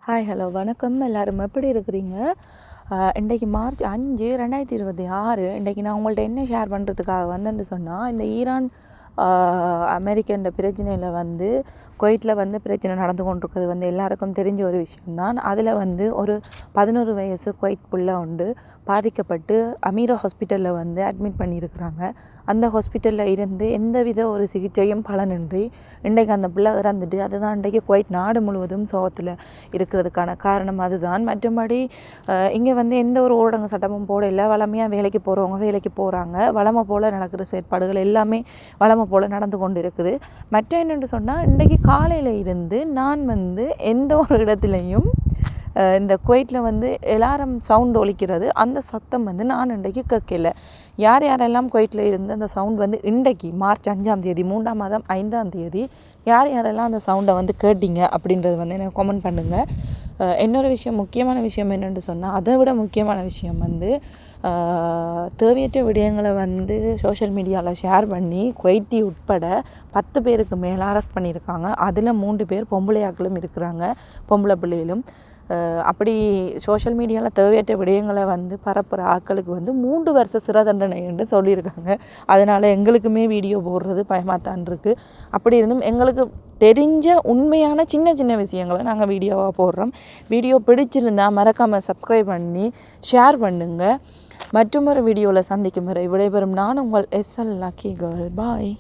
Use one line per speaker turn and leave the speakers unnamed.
Hi hello வணக்கம். எல்லோரும் எப்படி இருக்கிறீங்க? இன்றைக்கி மார்ச் 5 2026. இன்றைக்கி நான் உங்கள்கிட்ட என்ன ஷேர் பண்ணுறதுக்காக வந்தேன்னு சொன்னால், இந்த ஈரான் அமெரிக்கன் பிரச்சனையில் குவைத்தில் பிரச்சனை நடந்து கொண்டிருக்கிறது எல்லாருக்கும் தெரிஞ்ச ஒரு விஷயம்தான். அதில் ஒரு 11 வயசு குவைட் புள்ள உண்டு பாதிக்கப்பட்டு அமீரா ஹாஸ்பிட்டலில் அட்மிட் பண்ணியிருக்கிறாங்க. அந்த ஹாஸ்பிட்டலில் இருந்து எந்தவித ஒரு சிகிச்சையும் பலனின்றி இன்றைக்கு அந்த பிள்ளை இறந்துட்டு, அதுதான் இன்றைக்கு குவைட் நாடு முழுவதும் சோகத்தில் இருக்கிறதுக்கான காரணம் அதுதான். மற்றபடி இங்கே எந்த ஒரு ஊரடங்கு சட்டமும் போடலை. வளமையாக வேலைக்கு போகிறவங்க வேலைக்கு போகிறாங்க. வளமை போல் நடக்கிற செயற்பாடுகள் எல்லாமே வளமை போல் நடந்து கொண்டு இருக்குது. மற்ற என்னென்று சொன்னால், இன்றைக்கு காலையில் இருந்து நான் எந்த ஒரு இடத்துலையும் இந்த குவைட்டில் அலாரம் சவுண்ட் ஒலிக்கிறது, அந்த சத்தம் நான் இன்றைக்கு கேட்கல. யார் யாரெல்லாம் குவைட்டில் இருந்து அந்த சவுண்ட் இன்றைக்கு மார்ச் 5ஆம் தேதி 3ஆம் மாதம் 5ஆம் தேதி யார் யாரெல்லாம் அந்த சவுண்டை கேட்டீங்க அப்படின்றது எனக்கு கமெண்ட் பண்ணுங்கள். இன்னொரு விஷயம், முக்கியமான விஷயம் என்னென்னு சொன்னால், அதை விட முக்கியமான விஷயம் தேவையற்ற விடயங்களை சோஷியல் மீடியாவில் ஷேர் பண்ணி குவைட்டி உட்பட 10 பேருக்கு மேலே அரெஸ்ட் பண்ணியிருக்காங்க. அதில் 3 பேர் பொம்பளையாக்களும் இருக்கிறாங்க, பொம்பளை பிள்ளைகளும். அப்படி சோஷியல் மீடியாவில் தேவையற்ற விடயங்களை பரப்புகிற ஆக்களுக்கு 3 வருஷ சிறை தண்டனை என்று சொல்லியிருக்காங்க. அதனால் எங்களுக்குமே வீடியோ போடுறது பயமாகத்தான் இருக்குது. அப்படி இருந்தும் எங்களுக்கு தெரிஞ்ச உண்மையான சின்ன சின்ன விஷயங்களை நாங்கள் வீடியோவாக போடுறோம். வீடியோ பிடிச்சிருந்தால் மறக்காமல் சப்ஸ்கிரைப் பண்ணி ஷேர் பண்ணுங்கள். மற்றொரு வீடியோவில் சந்திக்கும் வரை விடைபெறும் நான் உங்கள் SL லக்கி கேர்ள். பாய்.